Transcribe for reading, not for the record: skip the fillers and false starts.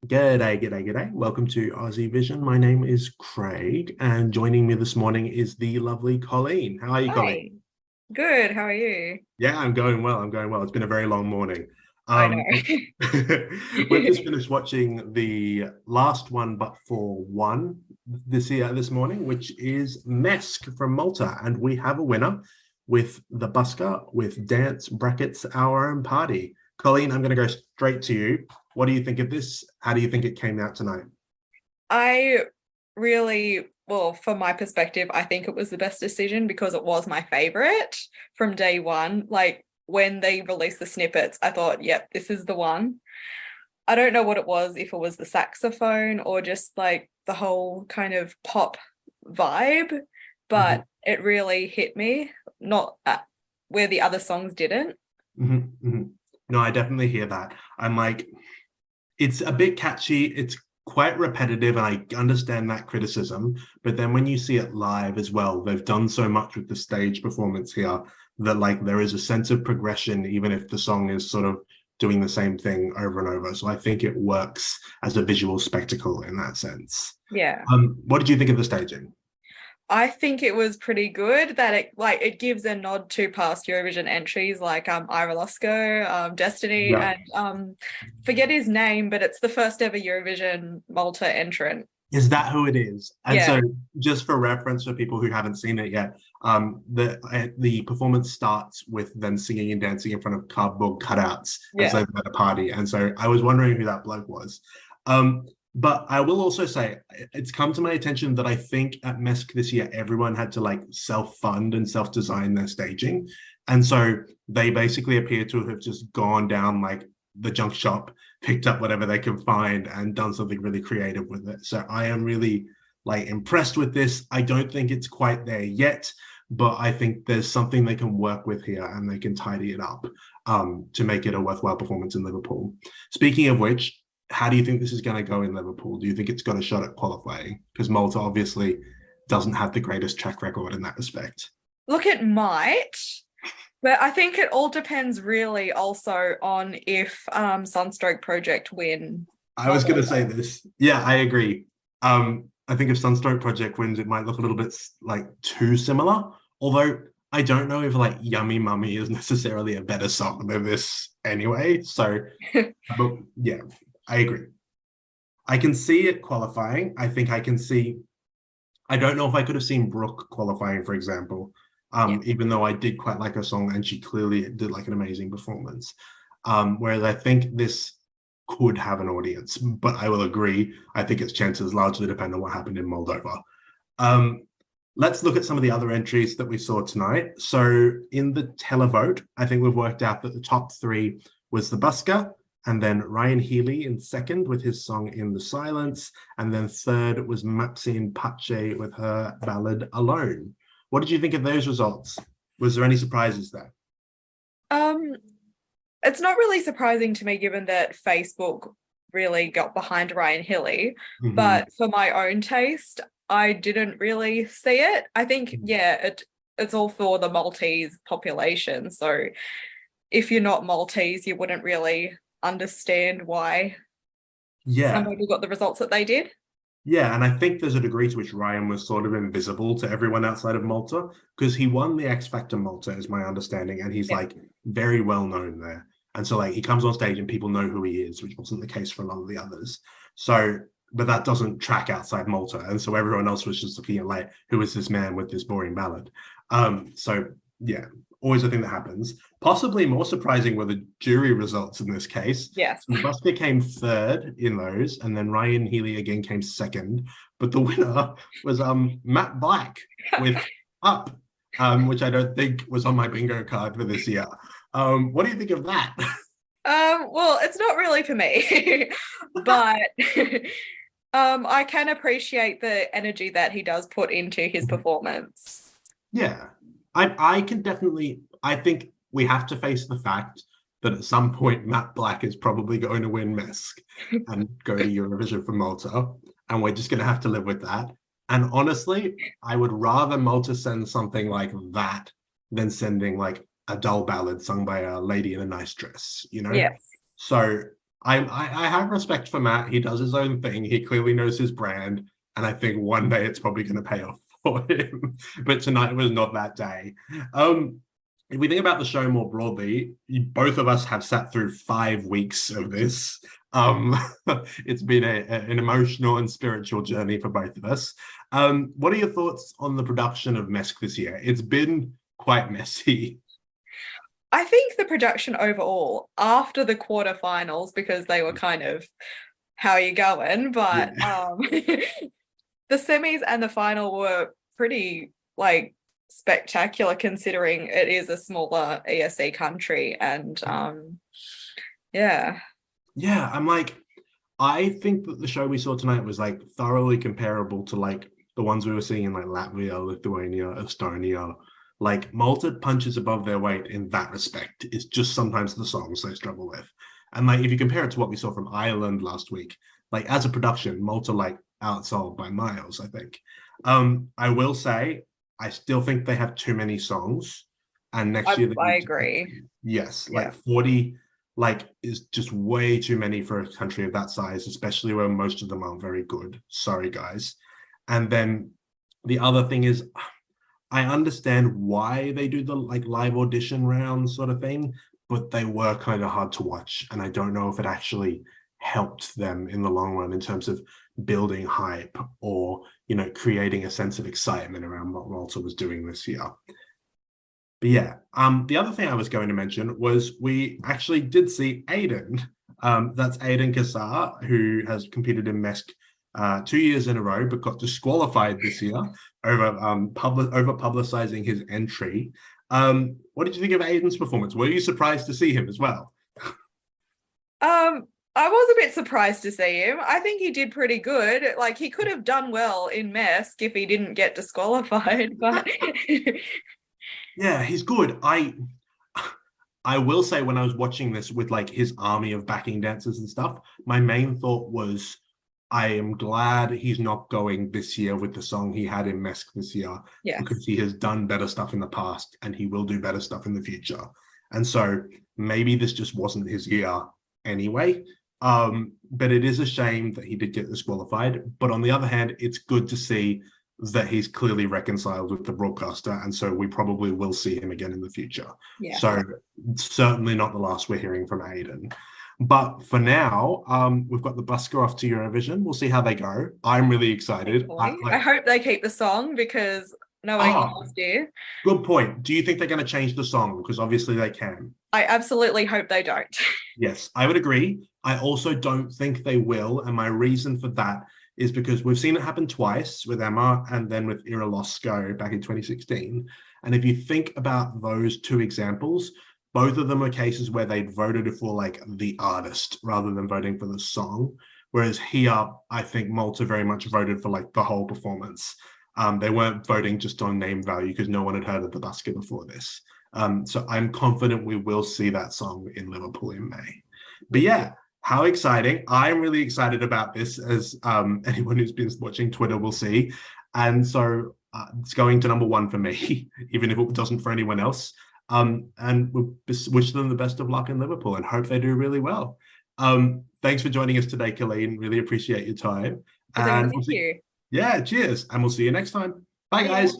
G'day. Welcome to Aussievision. My name is Craig, and joining me this morning is the lovely Colleen. How are you, Hi, Colleen? good. How are you? Yeah, I'm going well. It's been a very long morning. I Um, know. we've just finished watching the last one, but for one this morning, which is MESC from Malta, and we have a winner with the busker with dance brackets our own party. Colleen, I'm going to go straight to you. What do you think of this? How do you think it came out tonight? I really, well, from my perspective, I think it was the best decision because it was my favorite from day one. Like when they released the snippets, I thought, yep, this is the one. I don't know what it was, if it was the saxophone or just like the whole kind of pop vibe, Mm-hmm. but it really hit me, not where the other songs didn't. Mm-hmm. Mm-hmm. No, I definitely hear that. I'm like, it's a bit catchy. It's quite repetitive, and I understand that criticism. But then when you see it live as well, they've done so much with the stage performance here that like there is a sense of progression, even if the song is sort of doing the same thing over and over. So I think it works as a visual spectacle in that sense. Yeah. What did you think of the staging? I think it was pretty good that it gives a nod to past Eurovision entries like Ira Losco, Destiny, Yeah. and forget his name, but it's the first ever Eurovision Malta entrant. Is that who it is? And Yeah, so, just for reference for people who haven't seen it yet, the performance starts with them singing and dancing in front of cardboard cutouts as yeah. though they're at a party. And so, I was wondering who that bloke was. But I will also say it's come to my attention that I think at MESC this year everyone had to like self-fund and self-design their staging, and so they basically appear to have just gone down like the junk shop, picked up whatever they can find and done something really creative with it. So I am really like impressed with this. I don't think it's quite there yet, but I think there's something they can work with here and they can tidy it up to make it a worthwhile performance in Liverpool. Speaking of which, how do you think this is going to go in Liverpool? Do you think it's got a shot at qualifying? Because Malta obviously doesn't have the greatest track record in that respect. Look, it might, but I think it all depends really also on if Sunstroke Project win I was going to say Moldova. this. Yeah, I agree. I think if Sunstroke Project wins, it might look a little bit like too similar. Although I don't know if like Yummy Mummy is necessarily a better song than this anyway. So, but yeah, I agree. I can see it qualifying. I think I can see. I don't know if I could have seen Brooke qualifying, for example. Yeah. Even though I did quite like her song and she clearly did like an amazing performance. Whereas I think this could have an audience, but I will agree. I think its chances largely depend on what happened in Moldova. Um, let's look at some of the other entries that we saw tonight. So in the televote, I think we've worked out that the top three was the Busker, and then Ryan Healy in second with his song In the Silence, and then third was Maxine Pache with her ballad Alone. What did you think of those results? Was there any surprises there? Um, it's not really surprising to me given that Facebook really got behind Ryan Hilly, Mm-hmm. but for my own taste, I didn't really see it. I think, yeah, it's all for the Maltese population. So if you're not Maltese, you wouldn't really understand why some Yeah, people got the results that they did. yeah, and I think there's a degree to which Ryan was sort of invisible to everyone outside of Malta because he won the X Factor Malta, is my understanding, and he's Yeah. like very well known there. And so like he comes on stage and people know who he is, which wasn't the case for a lot of the others. So, but that doesn't track outside Malta, and so everyone else was just looking at like, who is this man with this boring ballad? So yeah, always a thing that happens. Possibly more surprising were the jury results in this case. Yes. So Busker came third in those, and then Ryan Healy again came second. But the winner was Matt Black with Up, which I don't think was on my bingo card for this year. What do you think of that? Well, it's not really for me, but I can appreciate the energy that he does put into his performance. Yeah, I can definitely. I think we have to face the fact that at some point Matt Black is probably going to win MESC and go to Eurovision for Malta, and we're just going to have to live with that. And honestly, I would rather Malta send something like that than sending like a dull ballad sung by a lady in a nice dress, you know? Yes. So I have respect for Matt. He does his own thing. He clearly knows his brand. And I think one day it's probably going to pay off for him. But tonight was not that day. If we think about the show more broadly, both of us have sat through 5 weeks of this. It's been an emotional and spiritual journey for both of us. What are your thoughts on the production of MESC this year? It's been quite messy. I think the production overall, after the quarterfinals, because they were kind of how are you going, but Yeah. the semis and the final were pretty like spectacular considering it is a smaller ESC country. And yeah. Yeah, I'm like, I think that the show we saw tonight was like thoroughly comparable to like the ones we were seeing in like Latvia, Lithuania, Estonia. Like Malta punches above their weight in that respect. It's just sometimes the songs they struggle with. And like if you compare it to what we saw from Ireland last week, like as a production, Malta like outsold by miles, I think. I will say I still think they have too many songs. And next year they I need to, agree. yes, Yeah. like 40 like is just way too many for a country of that size, especially where most of them aren't very good. Sorry, guys. And then the other thing is I understand why they do the like live audition round sort of thing, but they were kind of hard to watch. And I don't know if it actually helped them in the long run in terms of building hype or, you know, creating a sense of excitement around what Malta was doing this year. But yeah, the other thing I was going to mention was we actually did see Aiden. That's Aiden Kassar, who has competed in MESC 2 years in a row, but got disqualified this year over publicizing his entry. What did you think of Aiden's performance? Were you surprised to see him as well? I was a bit surprised to see him. I think he did pretty good. Like he could have done well in MESC if he didn't get disqualified, but Yeah, he's good. I will say when I was watching this with like his army of backing dancers and stuff, my main thought was I am glad he's not going this year with the song he had in MESC this year, yes. because he has done better stuff in the past and he will do better stuff in the future. And so maybe this just wasn't his year anyway. But it is a shame that he did get disqualified. But on the other hand, it's good to see that he's clearly reconciled with the broadcaster. And so we probably will see him again in the future. Yeah. So certainly not the last we're hearing from Aiden. But for now, we've got the busker off to Eurovision. We'll see how they go. I'm really excited. I hope they keep the song because knowing last year. Good point. Do you think they're going to change the song? Because obviously they can. I absolutely hope they don't. Yes, I would agree. I also don't think they will. And my reason for that is because we've seen it happen twice with Emma and then with Ira Losco back in 2016. And if you think about those two examples, both of them are cases where they'd voted for like the artist rather than voting for the song. Whereas here, I think Malta very much voted for like the whole performance. They weren't voting just on name value because no one had heard of the busker before this. So I'm confident we will see that song in Liverpool in May. But yeah, how exciting. I'm really excited about this, as anyone who's been watching Twitter will see. And so it's going to number one for me, even if it doesn't for anyone else. And we'll wish them the best of luck in Liverpool and hope they do really well. Thanks for joining us today, Colleen. Really appreciate your time. Thank you. Yeah, cheers. And we'll see you next time. Bye, guys.